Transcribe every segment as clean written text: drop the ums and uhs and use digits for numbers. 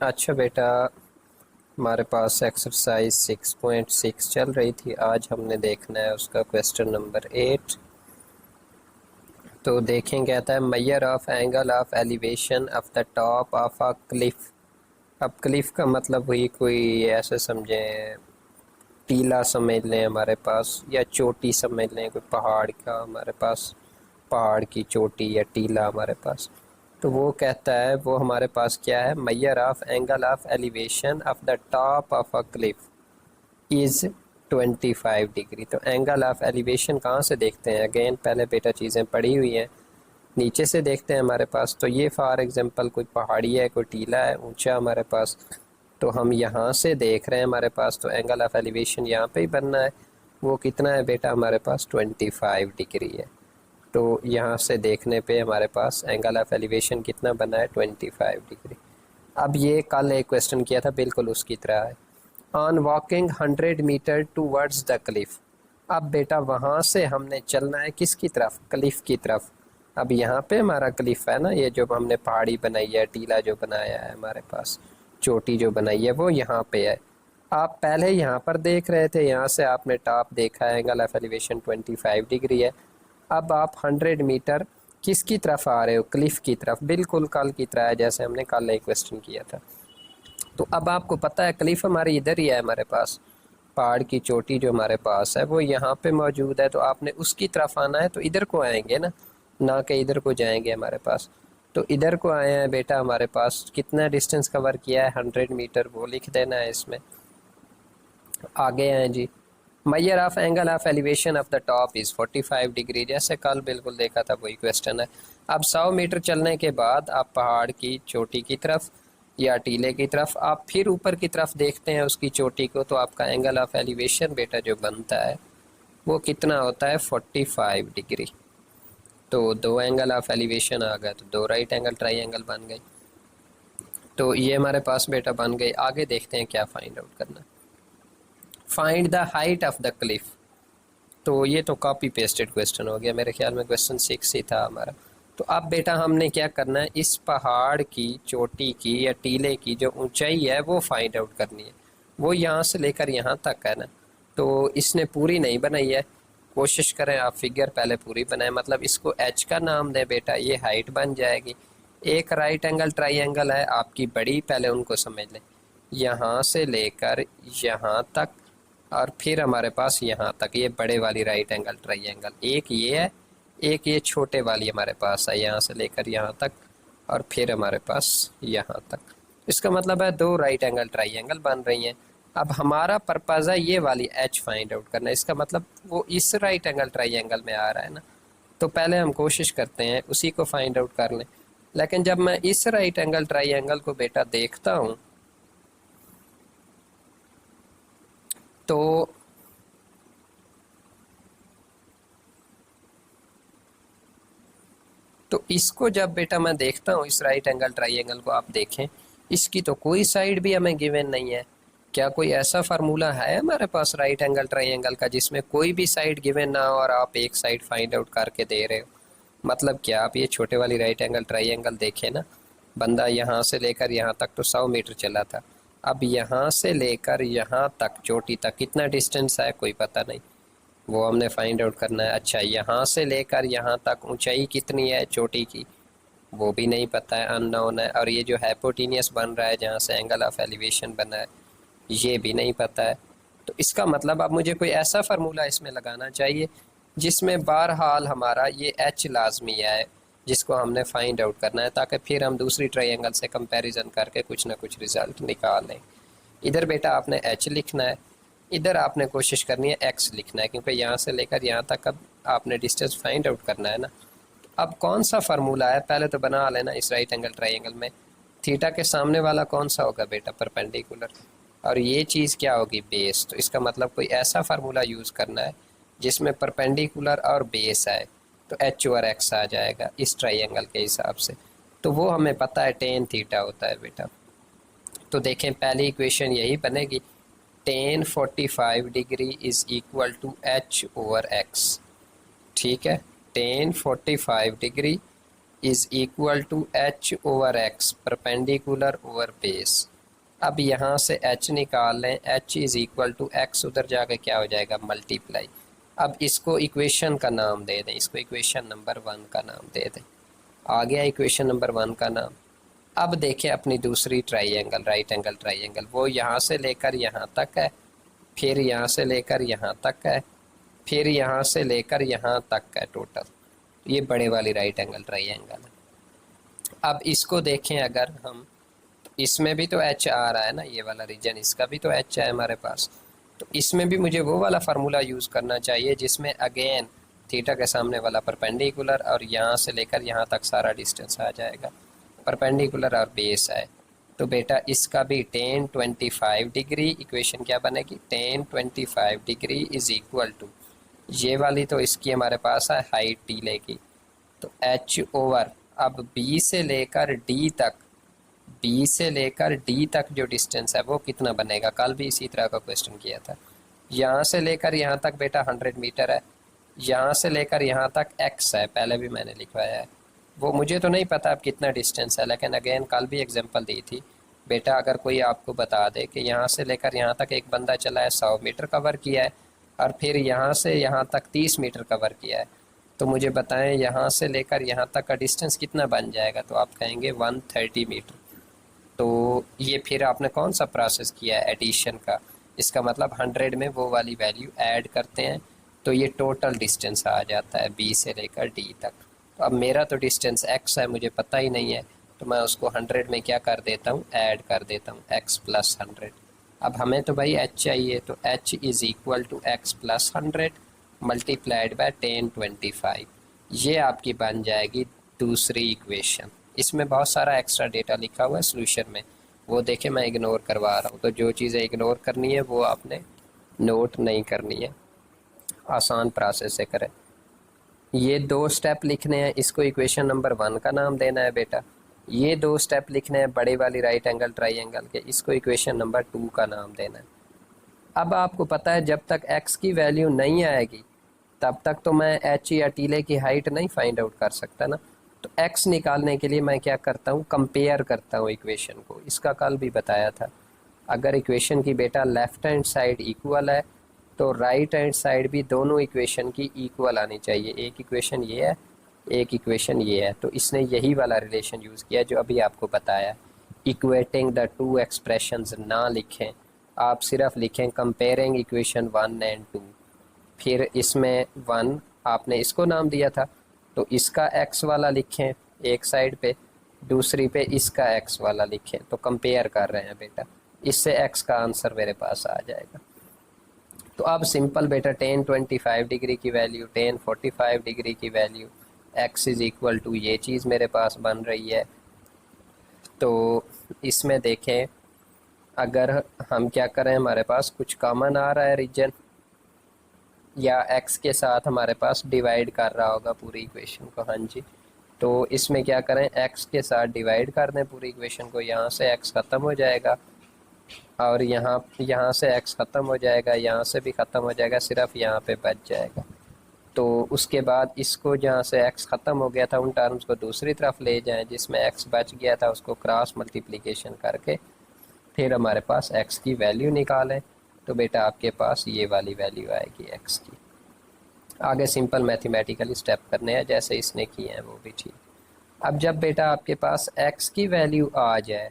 अच्छा बेटा, हमारे पास एक्सरसाइज 6.6 चल रही थी। आज हमने देखना है उसका क्वेश्चन नंबर 8। तो देखें, कहता है major of angle of elevation of the top of a cliff. अब क्लिफ का मतलब वही कोई ऐसे समझें, टीला समझ लें हमारे पास, या चोटी समझ लें कोई पहाड़ का, हमारे पास पहाड़ की चोटी या टीला हमारे पास। तो वो कहता है, वो हमारे पास क्या है, major of angle of elevation of the top of a cliff is 25 degree. तो एंगल ऑफ एलिवेशन कहाँ से देखते हैं? अगेन पहले बेटा चीज़ें पड़ी हुई हैं, नीचे से देखते हैं हमारे पास। तो ये फॉर एग्जांपल कोई पहाड़ी है, कोई टीला है ऊंचा हमारे पास, तो हम यहाँ से देख रहे हैं हमारे पास, तो एंगल ऑफ एलिवेशन यहाँ पे ही बनना है। वो कितना है बेटा हमारे पास? 25 डिग्री है। तो यहाँ से देखने पे हमारे पास एंगल ऑफ एलिवेशन कितना बना है? 25 डिग्री। अब ये कल एक क्वेश्चन किया था, बिल्कुल उसकी तरह है। On walking 100 metre towards the cliff. अब बेटा वहाँ से हमने चलना है किसकी तरफ? क्लिफ की तरफ। अब यहाँ पे हमारा क्लिफ है ना, ये जो हमने पहाड़ी बनाई है, टीला जो बनाया है हमारे पास, चोटी जो बनाई है, वो यहाँ पे है। आप पहले यहाँ पर देख रहे थे, यहाँ से आपने टॉप देखा है, एंगल ऑफ एलिवेशन 25 डिग्री है। अब आप 100 मीटर किसकी तरफ आ रहे हो? क्लिफ की तरफ, बिल्कुल कल की तरह है जैसे हमने कल एक क्वेश्चन किया था। तो अब आपको पता है क्लिफ हमारी इधर ही है हमारे पास, पहाड़ की चोटी जो हमारे पास है वो यहाँ पे मौजूद है। तो आपने उसकी तरफ आना है, तो इधर को आएंगे ना कि इधर को जाएंगे हमारे पास। तो इधर को आए हैं बेटा, हमारे पास कितना डिस्टेंस कवर किया है? 100 मीटर, वो लिख देना है इसमें। आगे हैं जी, measure of angle of elevation of the top is 45 degree. जैसे कल बिल्कुल देखा था वही क्वेश्चन है। अब 100 मीटर चलने के बाद आप पहाड़ की चोटी की तरफ या टीले की तरफ आप फिर ऊपर की तरफ देखते हैं उसकी चोटी को, तो आपका एंगल ऑफ एलिवेशन बेटा जो बनता है वो कितना होता है? 45 डिग्री। तो दो एंगल ऑफ एलिवेशन आ गए, तो दो राइट एंगल ट्राइंगल बन गए। तो ये हमारे पास बेटा बन गई। आगे देखते हैं क्या फाइंड आउट करना। Find the height of the Cliff. तो ये तो कॉपी पेस्टेड क्वेश्चन हो गया, मेरे ख्याल में क्वेश्चन 6 ही था हमारा। तो अब बेटा हमने क्या करना है, इस पहाड़ की चोटी की या टीले की जो ऊंचाई है वो फाइंड आउट करनी है। वो यहाँ से लेकर यहाँ तक है ना। तो इसने पूरी नहीं बनाई है, कोशिश करें आप फिगर पहले पूरी बनाए, मतलब इसको एच का नाम दें बेटा, ये हाइट बन जाएगी। एक राइट एंगल ट्राइंगल है आपकी बड़ी, पहले उनको समझ लें। यहाँ से लेकर यहाँ तक और फिर हमारे पास यहाँ तक, ये बड़े वाली राइट एंगल ट्राइंगल एक ये है, एक ये छोटे वाली हमारे पास है, यहाँ से लेकर यहाँ तक और फिर हमारे पास यहाँ तक। इसका मतलब है दो राइट एंगल ट्राइंगल बन रही हैं। अब हमारा पर्पज़ है ये वाली एच फाइंड आउट करना, इसका मतलब वो इस राइट एंगल ट्राइंगल में आ रहा है ना। तो पहले हम कोशिश करते हैं उसी को फाइंड आउट कर लें। लेकिन जब मैं इस राइट एंगल ट्राइंगल को बेटा देखता हूँ तो इसको जब बेटा मैं देखता हूँ, इस राइट एंगल ट्राइंगल को आप देखें, इसकी तो कोई साइड भी हमें गिवन नहीं है। क्या कोई ऐसा फार्मूला है हमारे पास राइट एंगल ट्राइंगल का जिसमें कोई भी साइड गिवन ना हो और आप एक साइड फाइंड आउट करके दे रहे हो? मतलब क्या, आप ये छोटे वाली राइट एंगल ट्राइंगल देखें ना, बंदा यहाँ से लेकर यहाँ तक तो 100 मीटर चला था। अब यहाँ से लेकर यहाँ तक चोटी तक कितना डिस्टेंस है कोई पता नहीं, वो हमने फाइंड आउट करना है। अच्छा, यहाँ से लेकर यहाँ तक ऊंचाई कितनी है चोटी की, वो भी नहीं पता है, अननोन है। और ये जो हाइपोटेनियस बन रहा है जहाँ से एंगल ऑफ एलिवेशन बना है, ये भी नहीं पता है। तो इसका मतलब अब मुझे कोई ऐसा फार्मूला इसमें लगाना चाहिए जिसमें बहरहाल हमारा ये एच लाजमी है, जिसको हमने फाइंड आउट करना है, ताकि फिर हम दूसरी ट्राइंगल से कंपैरिजन करके कुछ ना कुछ रिजल्ट निकाल लें। इधर बेटा आपने एच लिखना है, इधर आपने कोशिश करनी है एक्स लिखना है, क्योंकि यहाँ से लेकर यहाँ तक अब आपने डिस्टेंस फाइंड आउट करना है ना। अब कौन सा फार्मूला है पहले तो बना लेना इस राइट एंगल ट्राइंगल में। थीटा के सामने वाला कौन सा होगा बेटा? परपेंडिकुलर। और ये चीज़ क्या होगी? बेस। तो इसका मतलब कोई ऐसा फार्मूला यूज़ करना है जिसमें परपेंडिकुलर और बेस आए, तो एच ओवर एक्स आ जाएगा इस ट्राइंगल के हिसाब से। तो वो हमें पता है टेन थीटा होता है बेटा। तो देखें पहली इक्वेशन यही बनेगी, tan 45 degree is equal to H over X. ठीक है, tan 45 degree is equal to H over X perpendicular over base. अब यहाँ से एच निकाल लें, H is equal to X, उधर जाके क्या हो जाएगा मल्टीप्लाई। अब इसको इक्वेशन का नाम दे दें, इसको इक्वेशन नंबर 1 का नाम दे दें। आ गया इक्वेशन नंबर 1 का नाम। अब देखें अपनी दूसरी ट्राइंगल, राइट एंगल ट्राइंगल, वो यहाँ से लेकर यहाँ तक है, फिर यहाँ से लेकर यहाँ तक है, फिर यहाँ से लेकर यहाँ तक है टोटल। ये बड़े वाली राइट एंगल ट्राइंगल है। अब इसको देखें अगर हम, इसमें भी तो एच आ रहा है ना, ये वाला रीजन, इसका भी तो एच है हमारे पास। तो इसमें भी मुझे वो वाला फार्मूला यूज़ करना चाहिए जिसमें अगेन थीटा के सामने वाला परपेंडिकुलर और यहाँ से लेकर यहाँ तक सारा डिस्टेंस आ जाएगा, परपेंडिकुलर और बेस है। तो बेटा इसका भी tan 25 डिग्री, इक्वेशन क्या बनेगी tan 25 degree is equal to, ये वाली तो इसकी हमारे पास है हाइट टीले की, तो h ओवर, अब b से लेकर d तक, b से लेकर d तक जो डिस्टेंस है वो कितना बनेगा, कल भी इसी तरह का क्वेश्चन किया था। यहाँ से लेकर यहाँ तक बेटा 100 मीटर है, यहाँ से लेकर यहाँ तक x है, पहले भी मैंने लिखवाया है, वो मुझे तो नहीं पता अब कितना डिस्टेंस है, लेकिन अगेन कल भी एग्जांपल दी थी बेटा। अगर कोई आपको बता दे कि यहाँ से लेकर यहाँ तक एक बंदा चला है 100 मीटर कवर किया है और फिर यहाँ से यहाँ तक 30 मीटर कवर किया है, तो मुझे बताएं यहाँ से लेकर यहाँ तक का डिस्टेंस कितना बन जाएगा, तो आप कहेंगे 130 मीटर। तो ये फिर आपने कौन सा प्रोसेस किया है एडिशन का, इसका मतलब 100 में वो वाली वैल्यू ऐड करते हैं तो ये टोटल डिस्टेंस आ जाता है बी से लेकर डी तक। तो अब मेरा तो डिस्टेंस x है, मुझे पता ही नहीं है, तो मैं उसको 100 में क्या कर देता हूँ, ऐड कर देता हूँ x प्लस 100। अब हमें तो भाई h चाहिए, तो h is equal to x plus 100 multiplied by tan 25। ये आपकी बन जाएगी दूसरी इक्वेशन। इसमें बहुत सारा एक्स्ट्रा डेटा लिखा हुआ है सोल्यूशन में, वो देखें मैं इग्नोर करवा रहा हूँ, तो जो चीज़ें इग्नोर करनी है वो आपने नोट नहीं करनी है, आसान प्रोसेस से करें। ये 2 स्टेप लिखने हैं, इसको इक्वेशन नंबर 1 का नाम देना है बेटा। ये 2 स्टेप लिखने हैं बड़े वाली राइट एंगल ट्राइंगल के, इसको इक्वेशन नंबर 2 का नाम देना है। अब आपको पता है जब तक x की वैल्यू नहीं आएगी तब तक तो मैं h या टीले की हाइट नहीं फाइंड आउट कर सकता ना। तो x निकालने के लिए मैं क्या करता हूँ, कंपेयर करता हूँ इक्वेशन को। इसका कल भी बताया था, अगर इक्वेशन की बेटा लेफ्ट हैंड साइड इक्वल है तो राइट हैंड साइड भी दोनों इक्वेशन की इक्वल आनी चाहिए। एक इक्वेशन ये है, एक इक्वेशन ये है, तो इसने यही वाला रिलेशन यूज़ किया जो अभी आपको बताया। इक्वेटिंग द टू एक्सप्रेशंस ना लिखें, आप सिर्फ लिखें कंपेयरिंग इक्वेशन 1 एंड 2। फिर इसमें 1 आपने इसको नाम दिया था तो इसका x वाला लिखें एक साइड पे, दूसरी पे इसका x वाला लिखें, तो कंपेयर कर रहे हैं बेटा, इससे x का आंसर मेरे पास आ जाएगा। तो अब सिंपल बेटा tan 25 डिग्री की वैल्यू, tan 45 डिग्री की value, x is equal to ये चीज़ मेरे पास बन रही है। तो इसमें देखें अगर हम क्या करें, हमारे पास कुछ कॉमन आ रहा है रीजन, या x के साथ हमारे पास डिवाइड कर रहा होगा पूरी इक्वेशन को। हाँ जी, तो इसमें क्या करें, x के साथ डिवाइड कर दें पूरी इक्वेशन को, यहाँ से x ख़त्म हो जाएगा और यहाँ से x ख़त्म हो जाएगा, यहाँ से भी ख़त्म हो जाएगा, सिर्फ यहाँ पे बच जाएगा। तो उसके बाद इसको जहाँ से x ख़त्म हो गया था उन टर्म्स को दूसरी तरफ ले जाएं, जिसमें x बच गया था उसको क्रॉस मल्टीप्लिकेशन करके फिर हमारे पास x की वैल्यू निकालें, तो बेटा आपके पास ये वाली वैल्यू आएगी x की। आगे सिंपल मैथमेटिकल स्टेप करने हैं जैसे इसने किए हैं वो भी ठीक। अब जब बेटा आपके पास x की वैल्यू आ जाए,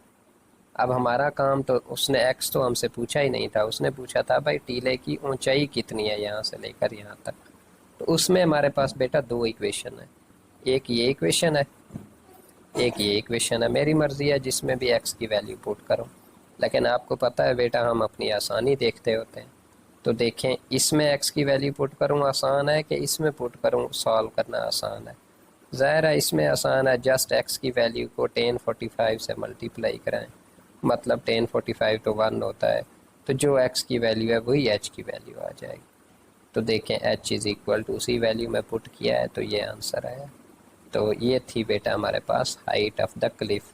अब हमारा काम तो, उसने x तो हमसे पूछा ही नहीं था, उसने पूछा था भाई टीले की ऊंचाई कितनी है यहाँ से लेकर यहाँ तक। तो उसमें हमारे पास बेटा 2 इक्वेशन है, एक ये इक्वेशन है, एक ये इक्वेशन है। मेरी मर्ज़ी है जिसमें भी x की वैल्यू पुट करो, लेकिन आपको पता है बेटा हम अपनी आसानी देखते होते हैं। तो देखें इसमें x की वैल्यू पुट करूँ आसान है कि इसमें पुट करूँ सॉल्व करना आसान है। ज़ाहिर है इसमें आसान है, जस्ट x की वैल्यू को tan 45 से मल्टीप्लाई कराएं, मतलब tan 45 तो 1 होता है, तो जो x की वैल्यू है वही h की वैल्यू आ जाएगी। तो देखें h इज़ इक्वल टू उसी वैल्यू में पुट किया है तो ये आंसर आया। तो ये थी बेटा हमारे पास हाइट ऑफ द क्लिफ।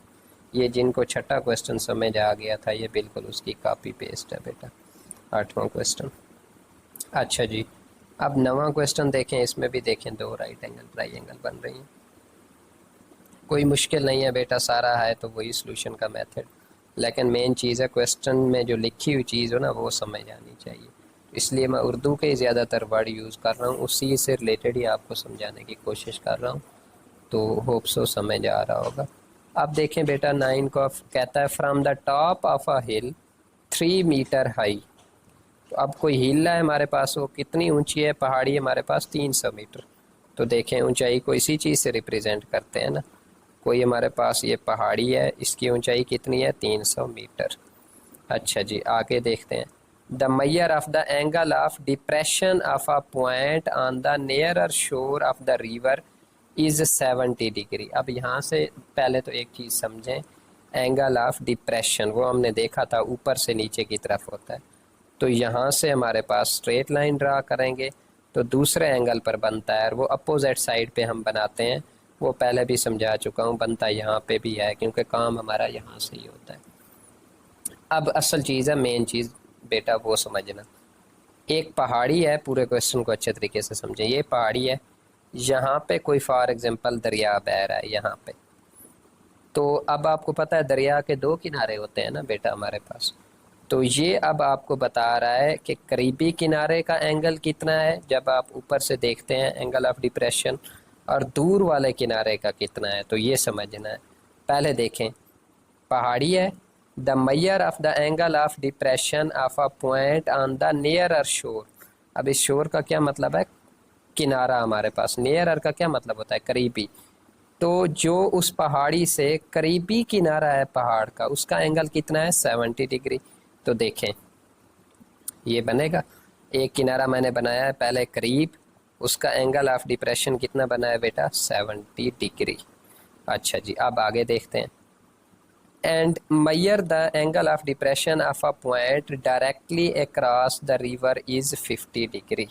ये जिनको छठा क्वेश्चन समझ आ गया था ये बिल्कुल उसकी कॉपी पेस्ट है बेटा, 8वां क्वेश्चन। अच्छा जी, अब 9वां क्वेश्चन देखें, इसमें भी देखें 2 राइट एंगल ट्राइंगल बन रही हैं। कोई मुश्किल नहीं है बेटा, सारा है तो वही सॉल्यूशन का मेथड, लेकिन मेन चीज़ है क्वेश्चन में जो लिखी हुई चीज़ हो ना वो समझ आनी चाहिए। इसलिए मैं उर्दू के ज़्यादातर वर्ड यूज़ कर रहा हूँ, उसी से रिलेटेड ही आपको समझाने की कोशिश कर रहा हूँ, तो होप सो समझ आ रहा होगा। अब देखें बेटा 9 को कहता है from the top of a hill 3 metre high. तो अब कोई हिल है हमारे पास, वो कितनी ऊंची है, पहाड़ी हमारे पास 300 मीटर। तो देखें ऊंचाई को इसी चीज़ से रिप्रेजेंट करते हैं ना, कोई हमारे पास ये पहाड़ी है, इसकी ऊंचाई कितनी है 300 मीटर। अच्छा जी आगे देखते हैं। The measure of the angle of depression of a point on the nearer shore of the river is 70 degree. अब यहाँ से पहले तो एक चीज़ समझें, एंगल ऑफ डिप्रेशन वो हमने देखा था ऊपर से नीचे की तरफ होता है। तो यहाँ से हमारे पास स्ट्रेट लाइन ड्रा करेंगे तो दूसरे एंगल पर बनता है, और वो अपोजिट साइड पे हम बनाते हैं, वो पहले भी समझा चुका हूँ, बनता यहाँ पे भी है क्योंकि काम हमारा यहाँ से ही होता है। अब असल चीज़ है, मेन चीज़ बेटा वो समझना, एक पहाड़ी है, पूरे क्वेश्चन को अच्छे तरीके से समझें। ये पहाड़ी है, यहाँ पे कोई फॉर एग्जांपल दरिया बह रहा है यहाँ पे। तो अब आपको पता है दरिया के दो किनारे होते हैं ना बेटा हमारे पास। तो ये अब आपको बता रहा है कि करीबी किनारे का एंगल कितना है जब आप ऊपर से देखते हैं एंगल ऑफ डिप्रेशन, और दूर वाले किनारे का कितना है, तो ये समझना है। पहले देखें, पहाड़ी है, the measure of the angle of depression of a point on the nearer शोर। अब इस शोर का क्या मतलब है, किनारा हमारे पास, नियरर का क्या मतलब होता है, करीबी। तो जो उस पहाड़ी से करीबी किनारा है पहाड़ का, उसका एंगल कितना है 70 डिग्री। तो देखें ये बनेगा, एक किनारा मैंने बनाया है पहले करीब, उसका एंगल ऑफ डिप्रेशन कितना बना है बेटा 70 डिग्री। अच्छा जी अब आगे देखते हैं। And measure the angle of depression of a point directly across the river is 50 degree.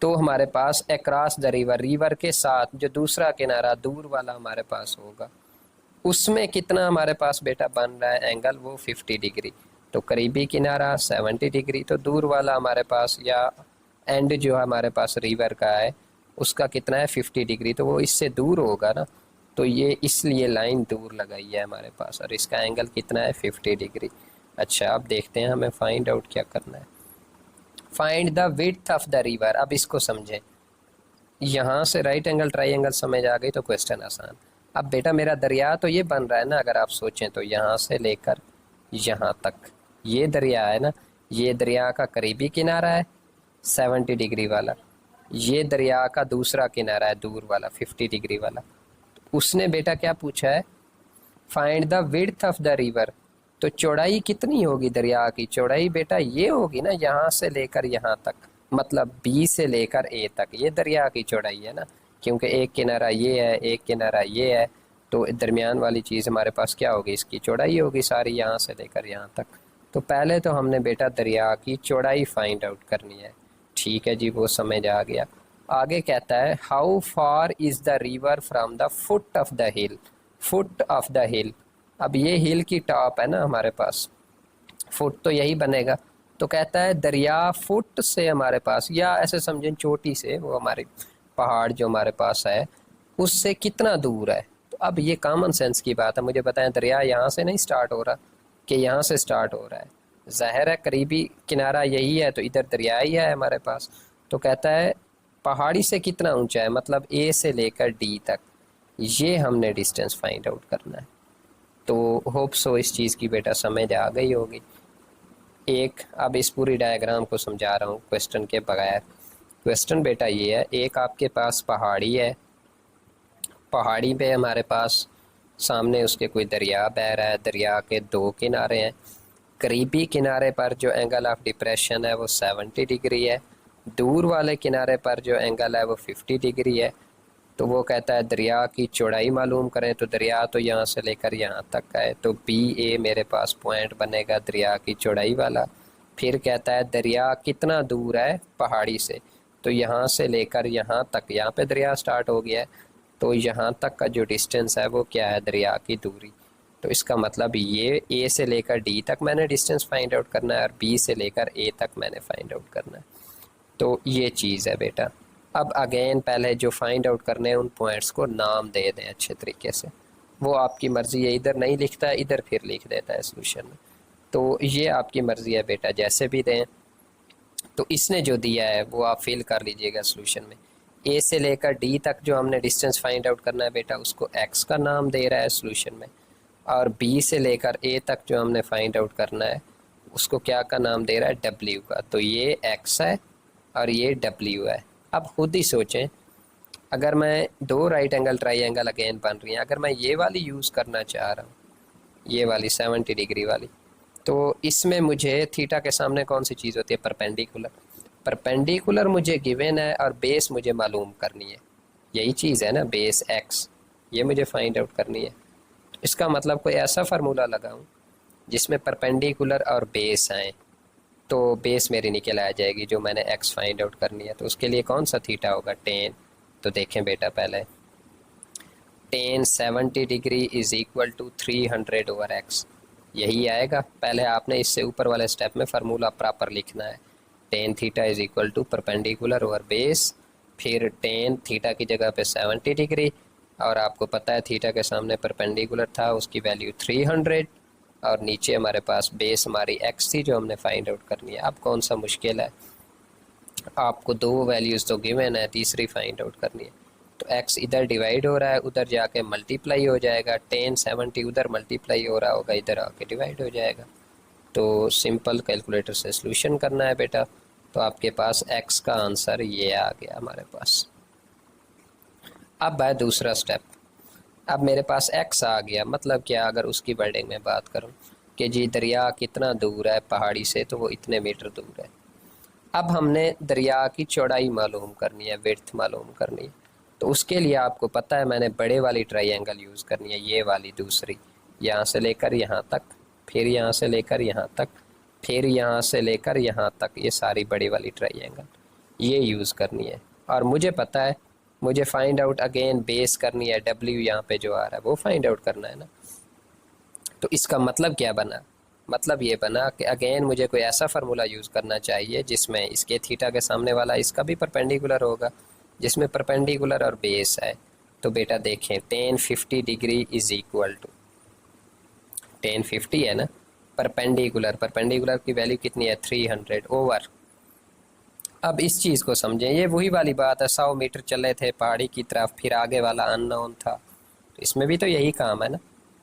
तो हमारे पास अक्रॉस द रिवर, रिवर के साथ जो दूसरा किनारा दूर वाला हमारे पास होगा, उसमें कितना हमारे पास बेटा बन रहा है एंगल, वो 50 डिग्री। तो करीबी किनारा 70 डिग्री, तो दूर वाला हमारे पास या एंड जो हमारे पास रिवर का है उसका कितना है 50 डिग्री, तो वो इससे दूर होगा ना, तो ये इसलिए लाइन दूर लगाई है हमारे पास, और इसका एंगल कितना है 50 डिग्री। अच्छा अब देखते हैं हमें फाइंड आउट क्या करना है। Find the width of the river. अब इसको समझें, यहाँ से राइट एंगल ट्राइंगल समझ आ गई तो क्वेश्चन आसान। अब बेटा मेरा दरिया तो ये बन रहा है ना, अगर आप सोचें तो यहाँ से लेकर यहाँ तक ये दरिया है ना, ये दरिया का करीबी किनारा है 70 डिग्री वाला, ये दरिया का दूसरा किनारा है दूर वाला 50 डिग्री वाला। उसने बेटा क्या पूछा है, find the width of the river. तो चौड़ाई कितनी होगी दरिया की, चौड़ाई बेटा ये होगी ना यहाँ से लेकर यहाँ तक, मतलब बी से लेकर ए तक, ये दरिया की चौड़ाई है ना, क्योंकि एक किनारा ये है एक किनारा ये है, तो दरमियान वाली चीज़ हमारे पास क्या होगी, इसकी चौड़ाई होगी सारी यहाँ से लेकर यहाँ तक। तो पहले तो हमने बेटा दरिया की चौड़ाई फाइंड आउट करनी है। ठीक है जी वो समझ आ गया। आगे कहता है how far is the river from the foot of the hill, foot of the हिल। अब ये हिल की टॉप है ना हमारे पास, फुट तो यही बनेगा, तो कहता है दरिया फुट से हमारे पास, या ऐसे समझें चोटी से, वो हमारे पहाड़ जो हमारे पास है उससे कितना दूर है। तो अब ये कॉमन सेंस की बात है, मुझे बताएं दरिया यहाँ से नहीं स्टार्ट हो रहा कि यहाँ से स्टार्ट हो रहा है, ज़ाहिर है करीबी किनारा यही है तो इधर दरिया ही है हमारे पास। तो कहता है पहाड़ी से कितना ऊंचा है, मतलब ए से लेकर डी तक, ये हमने डिस्टेंस फाइंड आउट करना है। तो होप सो इस चीज़ की बेटा समझ आ गई होगी। एक अब इस पूरी डायग्राम को समझा रहा हूँ क्वेश्चन के बगैर। क्वेश्चन बेटा ये है, एक आपके पास पहाड़ी है, पहाड़ी पे हमारे पास सामने उसके कोई दरिया बह रहा है, दरिया के दो किनारे हैं, करीबी किनारे पर जो एंगल ऑफ डिप्रेशन है वो 70 डिग्री है, दूर वाले किनारे पर जो एंगल है वो 50 डिग्री है। तो वो कहता है दरिया की चौड़ाई मालूम करें, तो दरिया तो यहाँ से लेकर यहाँ तक का है, तो बी ए मेरे पास पॉइंट बनेगा दरिया की चौड़ाई वाला। फिर कहता है दरिया कितना दूर है पहाड़ी से, तो यहाँ से लेकर यहाँ तक, यहाँ पे दरिया स्टार्ट हो गया है, तो यहाँ तक का जो डिस्टेंस है वो क्या है दरिया की दूरी। तो इसका मतलब ये ए से लेकर डी तक मैंने डिस्टेंस फाइंड आउट करना है, और बी से लेकर ए तक मैंने फाइंड आउट करना है। तो ये चीज़ है बेटा। अब अगेन पहले जो फाइंड आउट करने हैं उन पॉइंट्स को नाम दे दें अच्छे तरीके से। वो आपकी मर्ज़ी है, इधर नहीं लिखता है, इधर फिर लिख देता है सोल्यूशन में। तो ये आपकी मर्ज़ी है बेटा, जैसे भी दें। तो इसने जो दिया है वो आप फिल कर लीजिएगा सोल्यूशन में। ए से लेकर डी तक जो हमने डिस्टेंस फाइंड आउट करना है बेटा, उसको एक्स का नाम दे रहा है सोल्यूशन में। और बी से लेकर ए तक जो हमने फाइंड आउट करना है, उसको क्या का नाम दे रहा है, डब्ल्यू का। तो ये एक्स है और ये डब्ल्यू है। अब खुद ही सोचें, अगर मैं दो राइट एंगल ट्राइंगल अगेन बन रही हैं, अगर मैं ये वाली यूज़ करना चाह रहा हूँ, ये वाली 70 डिग्री वाली, तो इसमें मुझे थीटा के सामने कौन सी चीज़ होती है, परपेंडिकुलर। परपेंडिकुलर मुझे गिवन है और बेस मुझे मालूम करनी है, यही चीज़ है ना, बेस एक्स, ये मुझे फाइंड आउट करनी है। इसका मतलब कोई ऐसा फार्मूला लगाऊं जिसमें परपेंडिकुलर और बेस आए, तो बेस मेरी निकल आ जाएगी जो मैंने एक्स फाइंड आउट करनी है। तो उसके लिए कौन सा थीटा होगा, टेन। तो देखें बेटा, पहले tan 70 degree is equal to 300 over X, यही आएगा। पहले आपने इससे ऊपर वाले स्टेप में फार्मूला प्रॉपर लिखना है, tan theta is equal to perpendicular over base, फिर टेन थीटा की जगह पे 70 डिग्री, और आपको पता है थीटा के सामने परपेंडिकुलर था, उसकी वैल्यू 300, और नीचे हमारे पास बेस हमारी एक्स थी जो हमने फाइंड आउट करनी है। अब कौन सा मुश्किल है, आपको दो वैल्यूज़ तो गिवन है, तीसरी फाइंड आउट करनी है। तो x इधर डिवाइड हो रहा है, उधर जाके मल्टीप्लाई हो जाएगा, टेन 70 उधर मल्टीप्लाई हो रहा होगा, इधर आके डिवाइड हो जाएगा। तो सिंपल कैलकुलेटर से सॉल्यूशन करना है बेटा। तो आपके पास x का आंसर ये आ गया हमारे पास। अब है दूसरा स्टेप। अब मेरे पास x आ गया, मतलब क्या, अगर उसकी वर्डिंग में बात करूं कि जी दरिया कितना दूर है पहाड़ी से, तो वो इतने मीटर दूर है। अब हमने दरिया की चौड़ाई मालूम करनी है, विड्थ मालूम करनी है। तो उसके लिए आपको पता है मैंने बड़े वाली ट्रायंगल यूज़ करनी है, ये वाली दूसरी, यहाँ से लेकर यहाँ तक, फिर यहाँ से लेकर यहाँ तक, फिर यहाँ से लेकर यहाँ तक, ये सारी बड़ी वाली ट्रायंगल ये यूज़ करनी है। और मुझे पता है मुझे फाइंड आउट अगेन बेस करनी है, डब्ल्यू यहाँ पे जो आ रहा है वो फाइंड आउट करना है ना। तो इसका मतलब क्या बना, मतलब ये बना कि अगेन मुझे कोई ऐसा फार्मूला यूज़ करना चाहिए जिसमें इसके थीटा के सामने वाला इसका भी परपेंडिकुलर होगा, जिसमें परपेंडिकुलर और बेस है। तो बेटा देखें, tan 50 degree is equal to, tan 50 है ना, परपेंडिकुलर, परपेंडिकुलर की वैल्यू कितनी है, 300 ओवर। अब इस चीज़ को समझें, ये वही वाली बात है, 100 मीटर चले थे पहाड़ी की तरफ, फिर आगे वाला अननोन था। तो इसमें भी तो यही काम है ना,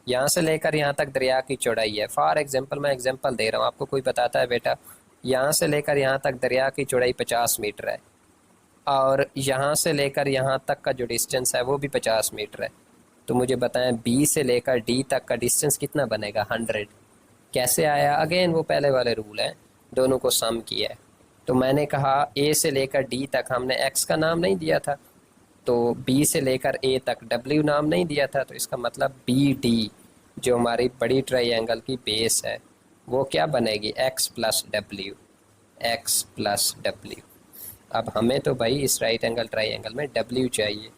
यहाँ से लेकर यहाँ तक दरिया की चौड़ाई है। फॉर एग्जांपल, मैं एग्जांपल दे रहा हूँ आपको, कोई बताता है बेटा यहाँ से लेकर यहाँ तक दरिया की चौड़ाई 50 मीटर है, और यहाँ से लेकर यहाँ तक का जो डिस्टेंस है वो भी 50 मीटर है। तो मुझे बताएं बी से लेकर डी तक का डिस्टेंस कितना बनेगा, 100। कैसे आया, अगेन वो पहले वाले रूल हैं, दोनों को सम किया है। तो मैंने कहा ए से लेकर डी तक हमने एक्स का नाम नहीं दिया था, तो बी से लेकर ए तक डब्ल्यू नाम नहीं दिया था, तो इसका मतलब बी डी जो हमारी बड़ी ट्रायंगल की बेस है वो क्या बनेगी, x plus W, x plus W. अब हमें तो भाई इस राइट एंगल ट्रायंगल में डब्ल्यू चाहिए,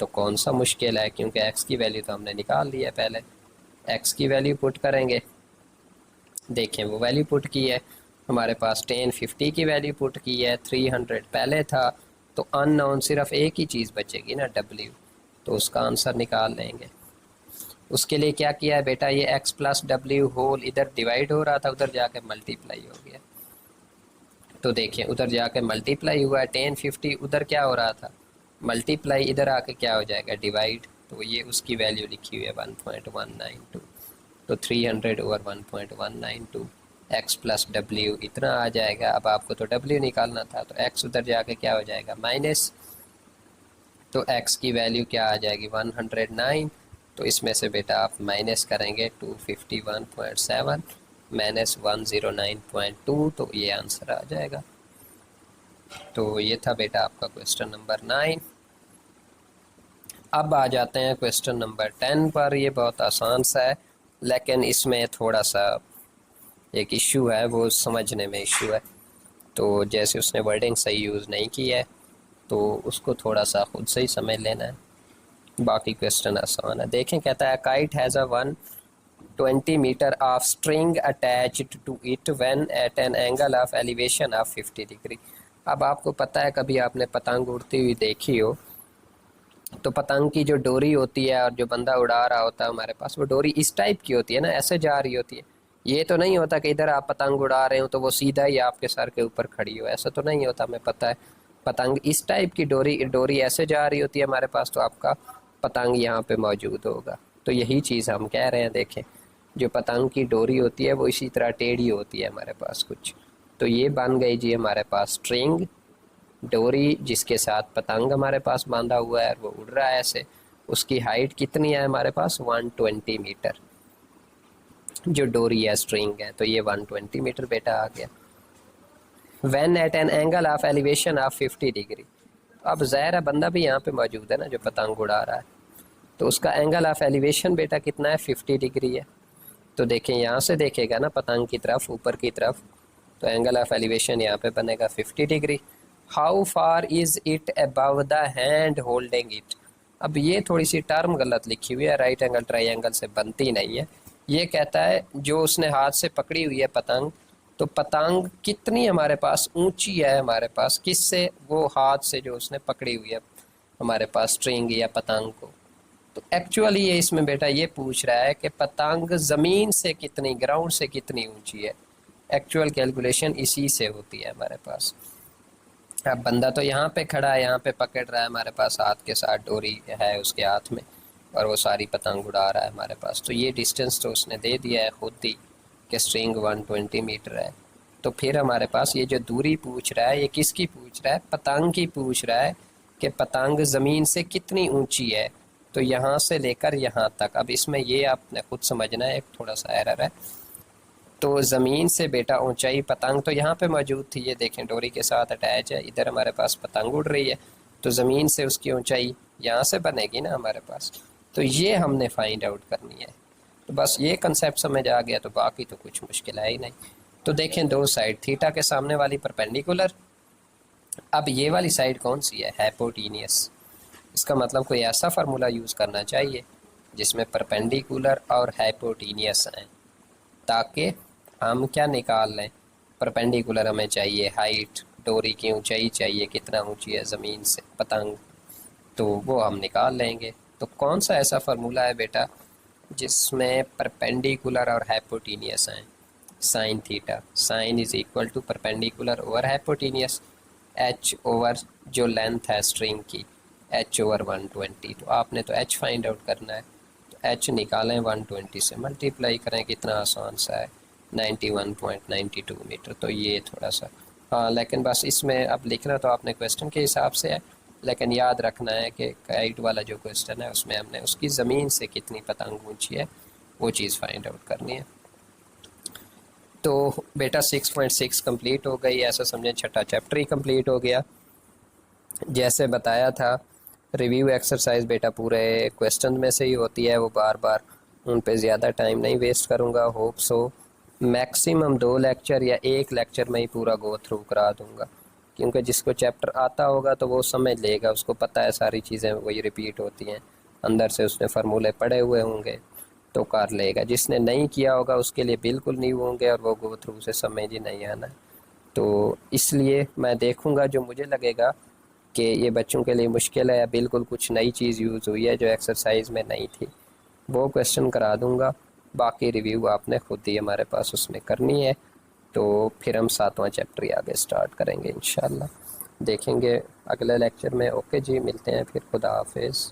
तो कौन सा मुश्किल है, क्योंकि एक्स की वैल्यू तो हमने निकाल ली है। पहले एक्स की वैल्यू पुट करेंगे, देखें वो वैल्यू पुट की है हमारे पास, टेन 50 की वैल्यू पुट की है, 300 पहले था, तो अननोन सिर्फ एक ही चीज़ बचेगी ना, डब्ल्यू, तो उसका आंसर निकाल लेंगे। उसके लिए क्या किया है बेटा, ये एक्स प्लस डब्ल्यू होल इधर डिवाइड हो रहा था, उधर जाके मल्टीप्लाई हो गया। तो देखिए उधर जाके मल्टीप्लाई हुआ है, टेन 50 उधर क्या हो रहा था, मल्टीप्लाई, इधर आके क्या हो जाएगा, डिवाइड। तो ये उसकी वैल्यू लिखी हुई है 1.192, तो 300 ओवर 1.192, एक्स प्लस डब्ल्यू इतना आ जाएगा। अब आपको तो डब्ल्यू निकालना था, तो एक्स उधर जाके क्या हो जाएगा, माइनस, तो एक्स की वैल्यू क्या आ जाएगी, 109। तो इसमें से बेटा आप माइनस करेंगे 251.7 माइनस 109.2, तो ये आंसर आ जाएगा। तो ये था बेटा आपका क्वेश्चन नंबर 9। अब आ जाते हैं क्वेश्चन नंबर 10 पर। ये बहुत आसान सा है, लेकिन इसमें थोड़ा सा एक इशू है, वो समझने में इशू है। तो जैसे उसने वर्डिंग सही यूज़ नहीं की है, तो उसको थोड़ा सा खुद से ही समझ लेना है, बाकी क्वेश्चन आसान है। देखें, कहता है kite has a 120 metre of string attached to it when at an angle of elevation of 50 degree. अब आपको पता है, कभी आपने पतंग उड़ती हुई देखी हो, तो पतंग की जो डोरी होती है और जो बंदा उड़ा रहा होता है हमारे पास, वो डोरी इस टाइप की होती है ना, ऐसे जा रही होती है। ये तो नहीं होता कि इधर आप पतंग उड़ा रहे हो तो वो सीधा ही आपके सर के ऊपर खड़ी हो, ऐसा तो नहीं होता, हमें पता है। पतंग इस टाइप की डोरी डोरी ऐसे जा रही होती है हमारे पास, तो आपका पतंग यहाँ पे मौजूद होगा। तो यही चीज़ हम कह रहे हैं, देखें जो पतंग की डोरी होती है वो इसी तरह टेढ़ी होती है हमारे पास कुछ। तो ये बन गई जी हमारे पास स्ट्रिंग, डोरी जिसके साथ पतंग हमारे पास बांधा हुआ है और वो उड़ रहा है ऐसे। उसकी हाइट कितनी है हमारे पास, 120 मीटर। जो डोरी है, स्ट्रिंग है, तो ये 120 मीटर बेटा आ गया। When at an angle of elevation of 50 degree. अब ज़ाहिर है बंदा भी यहाँ पे मौजूद है ना जो पतंग उड़ा रहा है, तो उसका एंगल ऑफ एलिवेशन बेटा कितना है, 50 डिग्री है। तो देखें यहाँ से देखेगा ना पतंग की तरफ, ऊपर की तरफ, तो एंगल ऑफ एलिवेशन यहाँ पे बनेगा 50 degree. How far is it above the hand holding it. अब ये थोड़ी सी टर्म गलत लिखी हुई है, राइट एंगल ट्राइंगल से बनती नहीं है। ये कहता है जो उसने हाथ से पकड़ी हुई है पतंग, तो पतंग कितनी हमारे पास ऊंची है, हमारे पास किससे, वो हाथ से जो उसने पकड़ी हुई है हमारे पास स्ट्रिंग या पतंग को। तो एक्चुअली ये इसमें बेटा ये पूछ रहा है कि पतंग ज़मीन से कितनी, ग्राउंड से कितनी ऊंची है। एक्चुअल कैलकुलेशन इसी से होती है हमारे पास। अब बंदा तो यहाँ पे खड़ा है, यहाँ पे पकड़ रहा है हमारे पास, हाथ के साथ डोरी है उसके हाथ में, और वो सारी पतंग उड़ा रहा है हमारे पास। तो ये डिस्टेंस तो उसने दे दिया है खुद ही कि स्ट्रिंग 120 मीटर है। तो फिर हमारे पास ये जो दूरी पूछ रहा है, ये किसकी पूछ रहा है, पतंग की पूछ रहा है कि पतंग ज़मीन से कितनी ऊंची है। तो यहाँ से लेकर यहाँ तक, अब इसमें ये आपने खुद समझना है, एक थोड़ा सा एरर है। तो ज़मीन से बेटा ऊंचाई, पतंग तो यहाँ पे मौजूद थी, ये देखें डोरी के साथ अटैच है, इधर हमारे पास पतंग उड़ रही है, तो ज़मीन से उसकी ऊंचाई यहाँ से बनेगी ना हमारे पास। तो ये हमने फाइंड आउट करनी है। तो बस ये कंसेप्ट समझ आ गया तो बाकी तो कुछ मुश्किल है ही नहीं। तो देखें दो साइड, थीटा के सामने वाली परपेंडिकुलर, अब ये वाली साइड कौन सी है, हाइपोटेन्यूस। इसका मतलब कोई ऐसा फार्मूला यूज़ करना चाहिए जिसमें परपेंडिकुलर और हाइपोटेन्यूस आए, ताकि हम क्या निकाल लें, परपेंडिकुलर हमें चाहिए हाइट, डोरी की ऊंचाई चाहिए कितना ऊंची है ज़मीन से पतंग, तो वो हम निकाल लेंगे। तो कौन सा ऐसा फार्मूला है बेटा जिसमें परपेंडिकुलर और हाइपोटेन्यूस आए, sine theta, sine is equal to perpendicular over hypotenuse, H over जो लेंथ है स्ट्रिंग की, एच ओवर 120। तो आपने तो एच फाइंड आउट करना है, तो एच निकालें, 120 से मल्टीप्लाई करें, कितना आसान सा है, 91.92 मीटर। तो ये थोड़ा सा, हाँ लेकिन बस इसमें अब लिखना तो आपने क्वेश्चन के हिसाब से है, लेकिन याद रखना है कि काइट वाला जो क्वेश्चन है उसमें हमने उसकी ज़मीन से कितनी पतंग ऊंची है वो चीज़ फाइंड आउट करनी है। तो बेटा 6.6 कंप्लीट हो गई, ऐसा समझें छठा चैप्टर ही कंप्लीट हो गया। जैसे बताया था रिव्यू एक्सरसाइज बेटा पूरे क्वेश्चन में से ही होती है, वो बार बार उन पे ज़्यादा टाइम नहीं वेस्ट करूँगा। होप सो मैक्सिमम 2 लेक्चर या 1 लेक्चर में ही पूरा गो थ्रू करा दूँगा, क्योंकि जिसको चैप्टर आता होगा तो वो समझ लेगा, उसको पता है सारी चीज़ें वही रिपीट होती हैं, अंदर से उसने फार्मूले पढ़े हुए होंगे तो कर लेगा। जिसने नहीं किया होगा उसके लिए बिल्कुल न्यू होंगे और वो गो थ्रू से समझ ही नहीं आना। तो इसलिए मैं देखूँगा जो मुझे लगेगा कि ये बच्चों के लिए मुश्किल है या बिल्कुल कुछ नई चीज़ यूज़ हुई है जो एक्सरसाइज में नहीं थी, वो क्वेश्चन करा दूँगा। बाकी रिव्यू आपने खुद ही हमारे पास उसमें करनी है। तो फिर हम 7वां चैप्टर ही आगे स्टार्ट करेंगे इंशाल्लाह, देखेंगे अगले लेक्चर में। ओके जी, मिलते हैं फिर, खुदा हाफिज़।